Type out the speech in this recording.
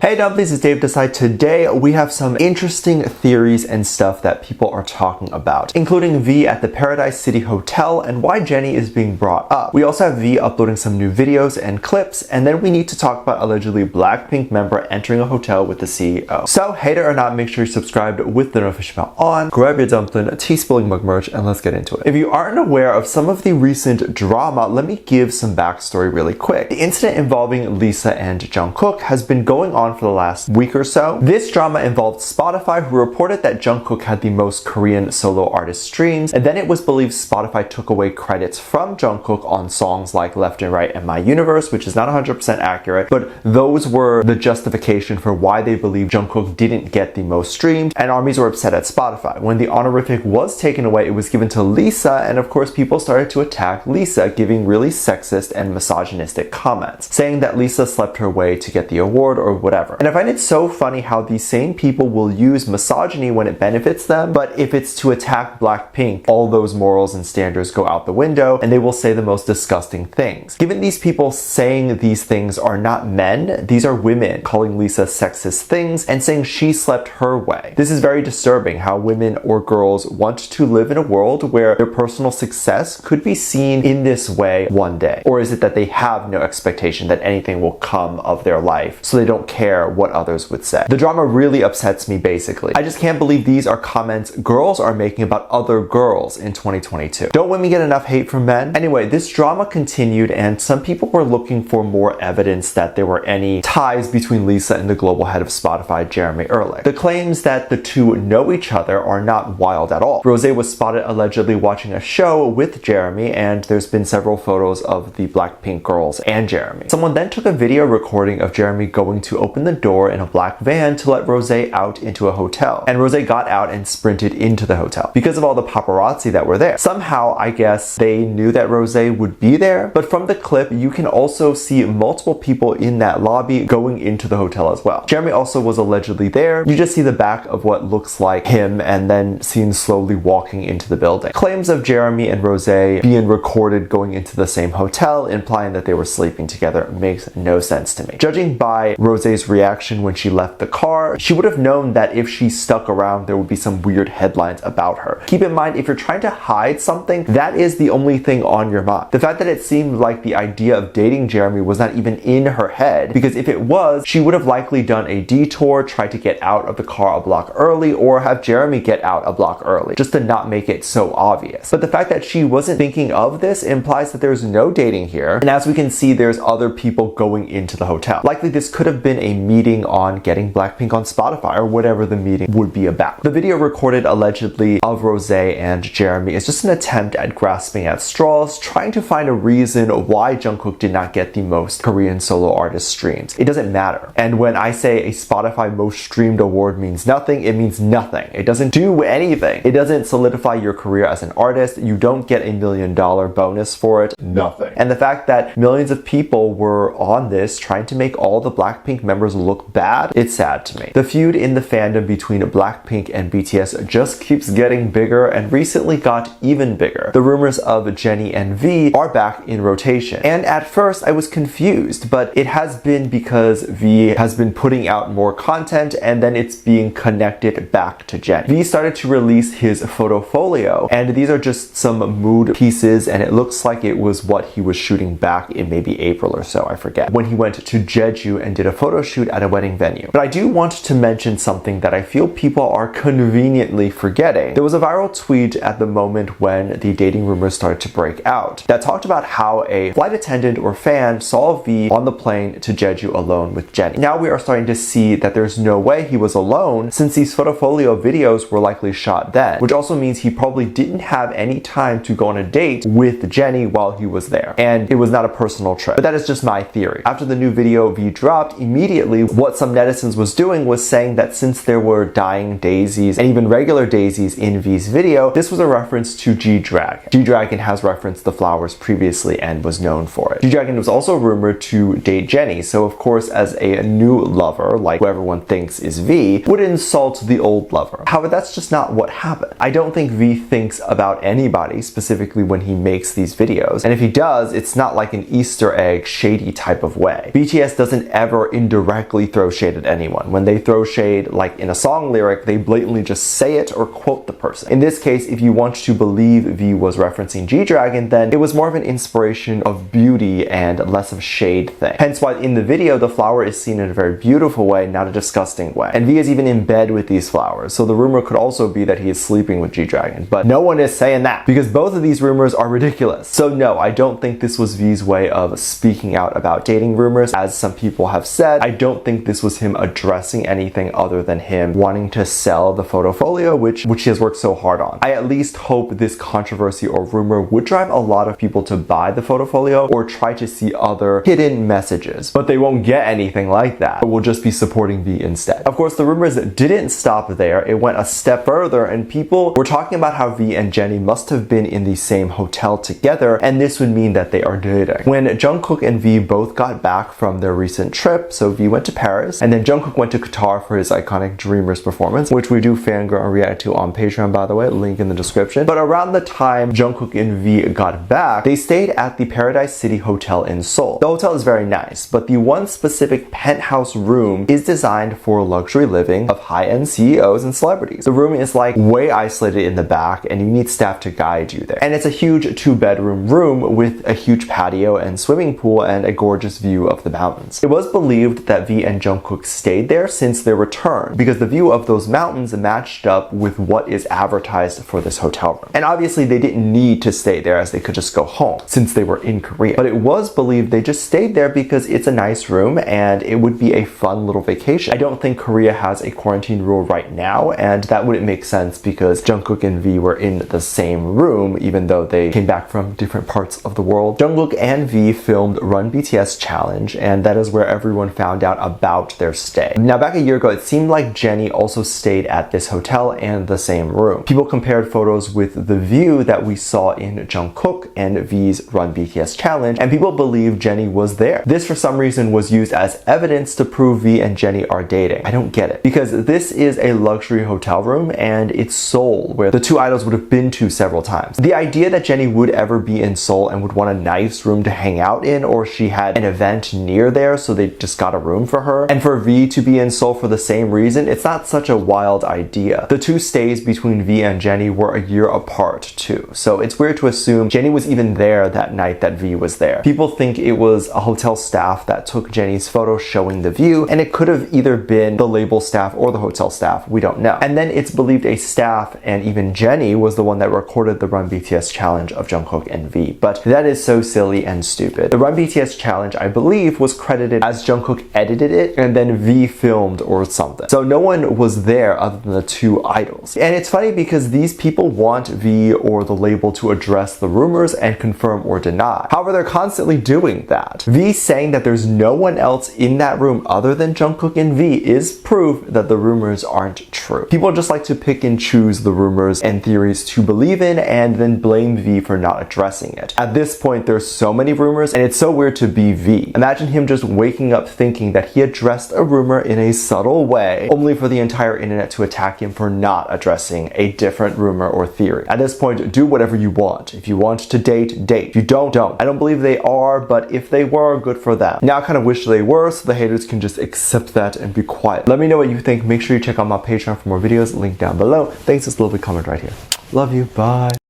Hey dumplings, it's Dave Decide. Today we have some interesting theories and stuff that people are talking about, including V at the Paradise City Hotel and why Jennie is being brought up. We also have V uploading some new videos and clips, and then we need to talk about allegedly BLACKPINK member entering a hotel with the CEO. So hater or not, make sure you're subscribed with the notification bell on, grab your dumpling, tea spilling mug merch, and let's get into it. If you aren't aware of some of the recent drama, let me give some backstory really quick. The incident involving Lisa and Jungkook has been going on for the last week or so. This drama involved Spotify, who reported that Jungkook had the most Korean solo artist streams, and then it was believed Spotify took away credits from Jungkook on songs like Left and Right and My Universe, which is not 100% accurate, but those were the justification for why they believe Jungkook didn't get the most streamed, and armies were upset at Spotify. When the honorific was taken away, it was given to Lisa, and of course people started to attack Lisa, giving really sexist and misogynistic comments, saying that Lisa slept her way to get the award or whatever. And I find it so funny how these same people will use misogyny when it benefits them, but if it's to attack BLACKPINK, all those morals and standards go out the window, and they will say the most disgusting things. Given these people saying these things are not men, these are women calling Lisa sexist things and saying she slept her way. This is very disturbing how women or girls want to live in a world where their personal success could be seen in this way one day. Or is it that they have no expectation that anything will come of their life, so they don't care what others would say? The drama really upsets me, basically. I just can't believe these are comments girls are making about other girls in 2022. Don't women get enough hate from men? Anyway, this drama continued, and some people were looking for more evidence that there were any ties between Lisa and the global head of Spotify, Jeremy Ehrlich. The claims that the two know each other are not wild at all. Rosé was spotted allegedly watching a show with Jeremy, and there's been several photos of the BLACKPINK girls and Jeremy. Someone then took a video recording of Jeremy going to open the door in a black van to let Rosé out into a hotel, and Rosé got out and sprinted into the hotel because of all the paparazzi that were there. Somehow, I guess they knew that Rosé would be there, but from the clip you can also see multiple people in that lobby going into the hotel as well. Jeremy also was allegedly there. You just see the back of what looks like him and then seen slowly walking into the building. Claims of Jeremy and Rosé being recorded going into the same hotel, implying that they were sleeping together, makes no sense to me. Judging by Rosé's reaction when she left the car, she would have known that if she stuck around there would be some weird headlines about her. Keep in mind, if you're trying to hide something, that is the only thing on your mind. The fact that it seemed like the idea of dating Jeremy was not even in her head, because if it was, she would have likely done a detour, tried to get out of the car a block early, or have Jeremy get out a block early, just to not make it so obvious. But the fact that she wasn't thinking of this implies that there's no dating here, and as we can see, there's other people going into the hotel. Likely this could have been a meeting on getting BLACKPINK on Spotify, or whatever the meeting would be about. The video recorded allegedly of Rosé and Jeremy is just an attempt at grasping at straws, trying to find a reason why Jungkook did not get the most Korean solo artist streams. It doesn't matter. And when I say a Spotify most streamed award means nothing, it means nothing. It doesn't do anything. It doesn't solidify your career as an artist. You don't get $1 million bonus for it. Nothing. And the fact that millions of people were on this trying to make all the BLACKPINK members look bad, it's sad to me. The feud in the fandom between BLACKPINK and BTS just keeps getting bigger, and recently got even bigger. The rumors of Jennie and V are back in rotation. And at first I was confused, but it has been because V has been putting out more content, and then it's being connected back to Jennie. V started to release his photofolio, and these are just some mood pieces, and it looks like it was what he was shooting back in maybe April or so, I forget, when he went to Jeju and did a photo shoot at a wedding venue. But I do want to mention something that I feel people are conveniently forgetting. There was a viral tweet at the moment when the dating rumors started to break out that talked about how a flight attendant or fan saw V on the plane to Jeju alone with Jennie. Now we are starting to see that there's no way he was alone, since these photofolio videos were likely shot then, which also means he probably didn't have any time to go on a date with Jennie while he was there, and it was not a personal trip. But that is just my theory. After the new video V dropped, immediately what some netizens was doing was saying that since there were dying daisies and even regular daisies in V's video, this was a reference to G-Dragon. G-Dragon has referenced the flowers previously and was known for it. G-Dragon was also rumored to date Jennie, so of course as a new lover, like who everyone thinks is V, would insult the old lover. However, that's just not what happened. I don't think V thinks about anybody, specifically when he makes these videos, and if he does, it's not like an Easter egg shady type of way. BTS doesn't ever indirectly directly throw shade at anyone. When they throw shade, like in a song lyric, they blatantly just say it or quote the person. In this case, if you want to believe V was referencing G-Dragon, then it was more of an inspiration of beauty and less of a shade thing. Hence why in the video, the flower is seen in a very beautiful way, not a disgusting way. And V is even in bed with these flowers, so the rumor could also be that he is sleeping with G-Dragon, but no one is saying that because both of these rumors are ridiculous. So no, I don't think this was V's way of speaking out about dating rumors, as some people have said. I don't think this was him addressing anything other than him wanting to sell the photofolio, which he has worked so hard on. I at least hope this controversy or rumor would drive a lot of people to buy the photofolio or try to see other hidden messages, but they won't get anything like that. But will just be supporting V instead. Of course, the rumors didn't stop there. It went a step further, and people were talking about how V and Jennie must have been in the same hotel together, and this would mean that they are dating. When Jungkook and V both got back from their recent trip, so V went to Paris, and then Jungkook went to Qatar for his iconic Dreamers performance, which we do fangirl and react to on Patreon, by the way, link in the description. But around the time Jungkook and V got back, they stayed at the Paradise City Hotel in Seoul. The hotel is very nice, but the one specific penthouse room is designed for luxury living of high-end CEOs and celebrities. The room is like way isolated in the back, and you need staff to guide you there. And it's a huge 2-bedroom room with a huge patio and swimming pool and a gorgeous view of the mountains. It was believed that V and Jungkook stayed there since their return because the view of those mountains matched up with what is advertised for this hotel room. And obviously they didn't need to stay there, as they could just go home since they were in Korea. But it was believed they just stayed there because it's a nice room and it would be a fun little vacation. I don't think Korea has a quarantine rule right now, and that wouldn't make sense because Jungkook and V were in the same room even though they came back from different parts of the world. Jungkook and V filmed Run BTS Challenge, and that is where everyone found out about their stay. Now, back a year ago, it seemed like Jennie also stayed at this hotel and the same room. People compared photos with the view that we saw in Jungkook and V's Run BTS Challenge, and people believe Jennie was there. This, for some reason, was used as evidence to prove V and Jennie are dating. I don't get it, because this is a luxury hotel room and it's Seoul, where the two idols would have been to several times. The idea that Jennie would ever be in Seoul and would want a nice room to hang out in, or she had an event near there so they just got a room for her, and for V to be in Seoul for the same reason, it's not such a wild idea. The two stays between V and Jennie were a year apart too, so it's weird to assume Jennie was even there that night that V was there. People think it was a hotel staff that took Jennie's photo showing the view, and it could have either been the label staff or the hotel staff, we don't know. And then it's believed a staff and even Jennie was the one that recorded the Run BTS challenge of Jungkook and V, but that is so silly and stupid. The Run BTS challenge, I believe, was credited as Jungkook edited it and then V filmed or something. So no one was there other than the two idols. And it's funny because these people want V or the label to address the rumors and confirm or deny. However, they're constantly doing that. V saying that there's no one else in that room other than Jungkook and V is proof that the rumors aren't true. People just like to pick and choose the rumors and theories to believe in and then blame V for not addressing it. At this point, there's so many rumors and it's so weird to be V. Imagine him just waking up thinking that he addressed a rumor in a subtle way, only for the entire internet to attack him for not addressing a different rumor or theory. At this point, do whatever you want. If you want to date, date. If you don't, don't. I don't believe they are, but if they were, good for them. Now I kind of wish they were, so the haters can just accept that and be quiet. Let me know what you think. Make sure you check out my Patreon for more videos, link down below. Thanks, just leave a comment right here. Love you, bye.